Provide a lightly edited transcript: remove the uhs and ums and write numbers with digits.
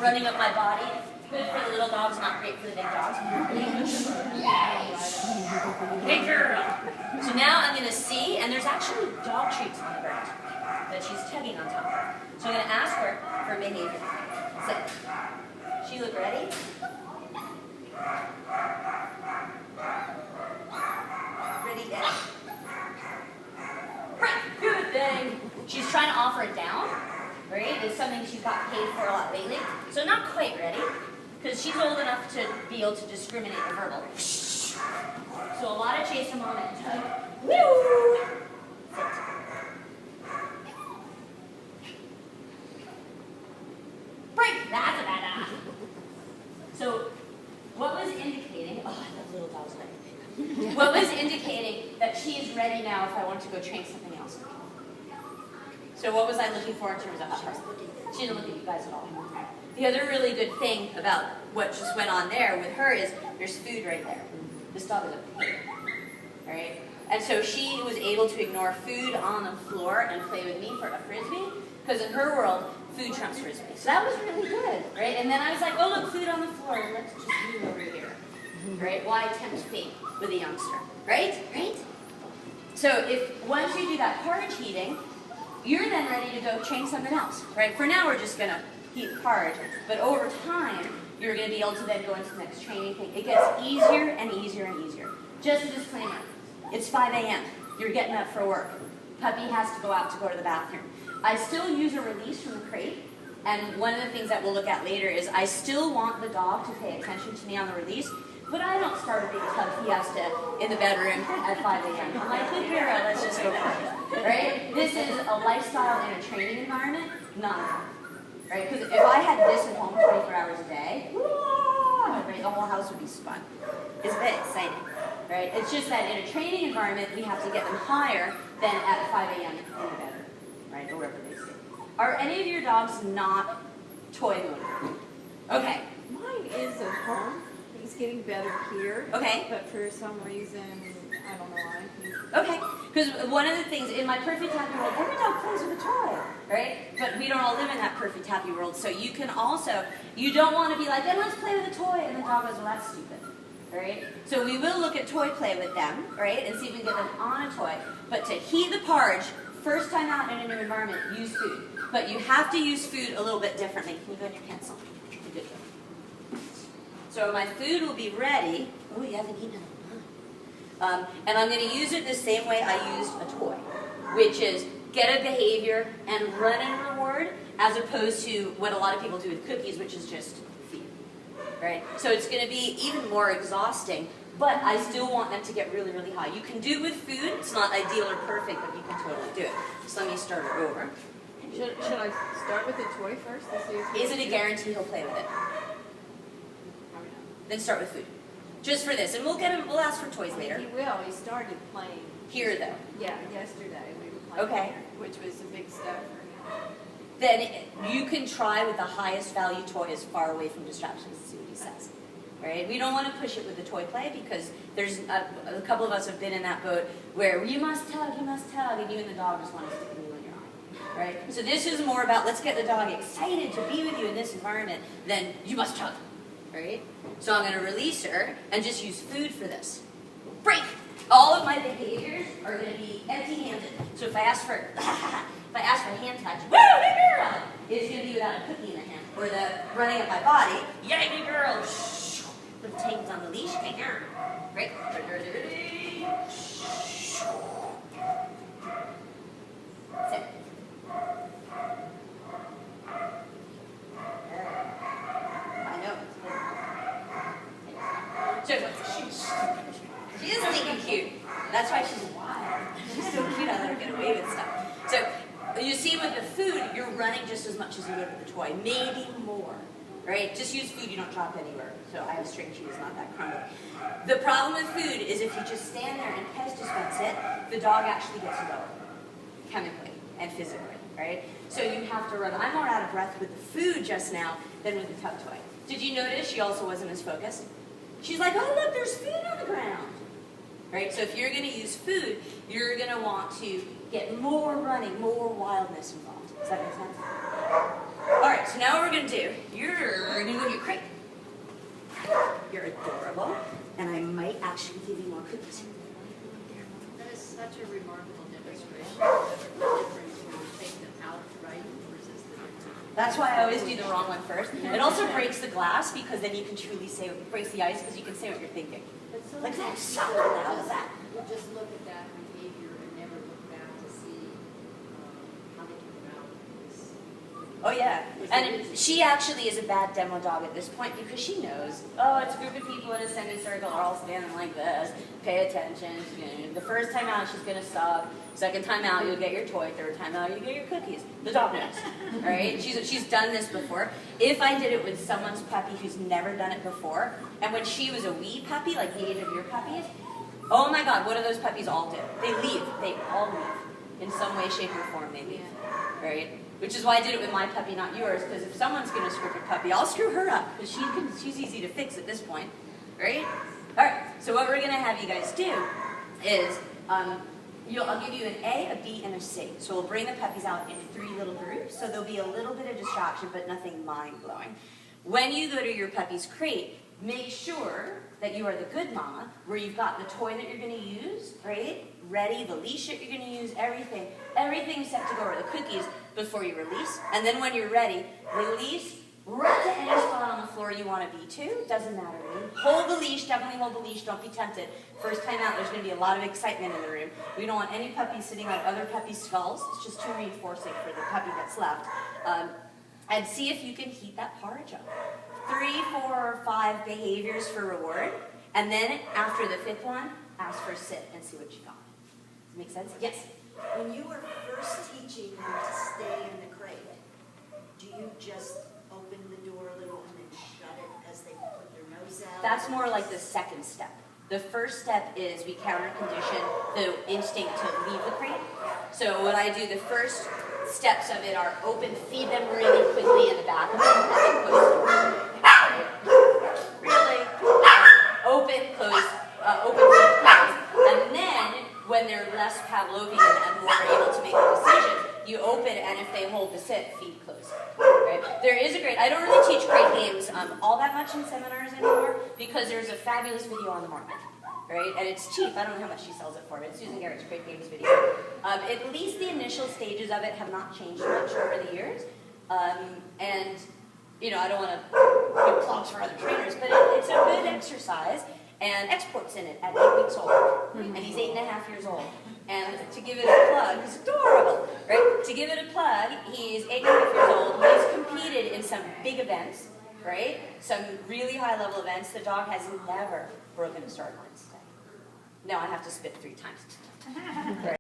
running up my body. Good for the little dogs, not great for the big dogs. Good girl. So now I'm going to see, and there's actually dog treats on the ground that she's tugging on top of. So I'm going to ask her for behavior. Sit. She look ready? Ready, Dad? Right, good thing. She's trying to offer it down, right? It's something she's got paid for a lot lately. So not quite ready, because she's old enough to be able to discriminate the verbal. So a lot of chase a mom and tug. Woo! Sit. Break! That's a bad. So what was indicating, oh, I love little dogs like that. What was indicating that she is ready now if I want to go train something else? So what was I looking for in terms of hush? She didn't look at you guys at all. The other really good thing about what just went on there with her is there's food right there. This dog is a pig, all right? And so she was able to ignore food on the floor and play with me for a frisbee, because in her world, food trumps frisbee. So that was really good, right? And then I was like, oh, look, food on the floor. Let's just move over here, right? Why tempt fate with a youngster, right? Right? So if once you do that porridge heating, you're then ready to go train something else, right? For now, we're just going to heat the porridge. But over time, you're going to be able to then go into the next training thing. It gets easier and easier and easier. Just a disclaimer. It's 5 a.m. You're getting up for work. Puppy has to go out to go to the bathroom. I still use a release from the crate. And one of the things that we'll look at later is I still want the dog to pay attention to me on the release. But I don't start a big tug he has to in the bedroom at 5 a.m. I'm like, good girl, let's just go for it. Right? This is a lifestyle in a training environment, not right? Because if I had this at home 24 hours a day, right, the whole house would be spun. It's very exciting, right? It's just that in a training environment, we have to get them higher than at 5 a.m. in the bedroom, right, or wherever they sleep. Are any of your dogs not toy motivated? Okay. Mine is at home. He's getting better here. Okay. But for some reason, I don't know why. Okay. Because one of the things, in my perfect happy world, every dog plays with a toy, right? But we don't all live in that perfect happy world. So you can also, you don't want to be like, then let's play with a toy. And the dog goes, well, that's stupid, right? So we will look at toy play with them, right? And see if we can get them on a toy. But to heat the porridge, first time out in a new environment, use food. But you have to use food a little bit differently. Can you go in your pencil? Good job. So my food will be ready. Oh, you haven't eaten it. And I'm going to use it the same way I used a toy, which is get a behavior and run and reward, as opposed to what a lot of people do with cookies, which is just feed, right? So it's going to be even more exhausting, but I still want them to get really, really high. You can do it with food. It's not ideal or perfect, but you can totally do it. So let me start it over. Should I start with the toy first? To see if is it a guarantee he'll play with it? Then start with food. Just for this, and we'll get him. We'll ask for toys later. He will. He started playing here, though. Yeah, yesterday we were playing. Okay. Here, which was a big step for him. Then you can try with the highest value toys far away from distractions and see what he says. Right? We don't want to push it with the toy play because there's a couple of us have been in that boat where you must tug, and you and the dog just want to stick a needle in your eye. Right? So this is more about let's get the dog excited to be with you in this environment than you must tug. Right? So I'm going to release her and just use food for this. Break! All of my behaviors are going to be empty-handed. So if I ask for hand touch, woo, good girl, it's going to be without a cookie in the hand. Or the running up my body, yay, good girl. Shh. With Tames on the leash, good girl. Right? Sit. So, she is sneaking cute. That's why she's wild. She's so cute, I let her get away with stuff. So, you see with the food, you're running just as much as you would with the toy. Maybe more. Right? Just use food you don't drop anywhere. So I have string cheese, not that crummy. The problem with food is if you just stand there and pest dispense it, the dog actually gets lower. Chemically and physically. Right? So you have to run. I'm more out of breath with the food just now than with the tug toy. Did you notice she also wasn't as focused? She's like, oh, look, there's food on the ground. Right? So if you're going to use food, you're going to want to get more running, more wildness involved. Does that make sense? All right, so now what we're going to do, you're we're gonna go to your crate. You're adorable, and I might actually give you more cookies. That is such a remarkable demonstration of the difference when you take them out right versus the difference. That's why I always do the wrong one first. It also breaks the glass because then you can truly say, breaks the ice because you can say what you're thinking. But so Like many that, people suck, how was that? will just look at that behavior and never look back to see how they came about this. Oh yeah, and she actually is a bad demo dog at this point because she knows, oh, it's a group of people in a semicircle are all standing like this, pay attention, the first time out she's gonna suck, second time out you'll get your toy, third time out you get your cookies. The dog knows, right? She's done this before. If I did it with someone's puppy who's never done it before, and when she was a wee puppy, like the age of your puppies, oh my God, what do those puppies all do? They leave, they all leave. In some way, shape, or form they leave, right? Which is why I did it with my puppy, not yours, because if someone's going to screw your puppy, I'll screw her up, because she's easy to fix at this point, right? All right, so what we're going to have you guys do is, I'll give you an A, a B, and a C. So we'll bring the puppies out in 3 little groups, so there'll be a little bit of distraction, but nothing mind-blowing. When you go to your puppy's crate, make sure that you are the good mama, where you've got the toy that you're going to use, right? Ready, the leash that you're going to use, everything's set to go, or the cookies, before you release. And then when you're ready, release, run to any spot on the floor you want to be to, doesn't matter to me. Hold the leash, definitely hold the leash, don't be tempted. First time out, there's going to be a lot of excitement in the room. We don't want any puppies sitting on other puppies' skulls. It's just too reinforcing for the puppy that's left. And see if you can heat that porridge up. 3, 4, or 5 behaviors for reward, and then after the 5th one, ask for a sit and see what you got. Does it make sense? Yes? When you were first teaching them to stay in the crate, do you just open the door a little and then shut it as they put their nose out? That's more like the 2nd step. The first step is we counter condition the instinct to leave the crate. So what I do, the first steps of it are open, feed them really quickly in the back of them, and then close the door. Really open, close, open, close. And then when they're less Pavlovian and more able to make a decision, you open, and if they hold the sit, feed close. Right? There is a great, I don't really teach crate games all that much in seminars anymore because there's a fabulous video on the market. Right? And it's cheap. I don't know how much she sells it for. It's Susan Garrett's Crate Games video. At least the initial stages of it have not changed much over the years. And, you know, I don't want to give plugs for other trainers, but it's a good exercise. And Export's in it at 8 weeks old. And he's 8.5 years old. And to give it a plug, he's adorable, right? To give it a plug, he's 8.5 years old. He's competed in some big events, right? Some really high-level events. The dog has never broken a start line stay. No, I have to spit 3 times.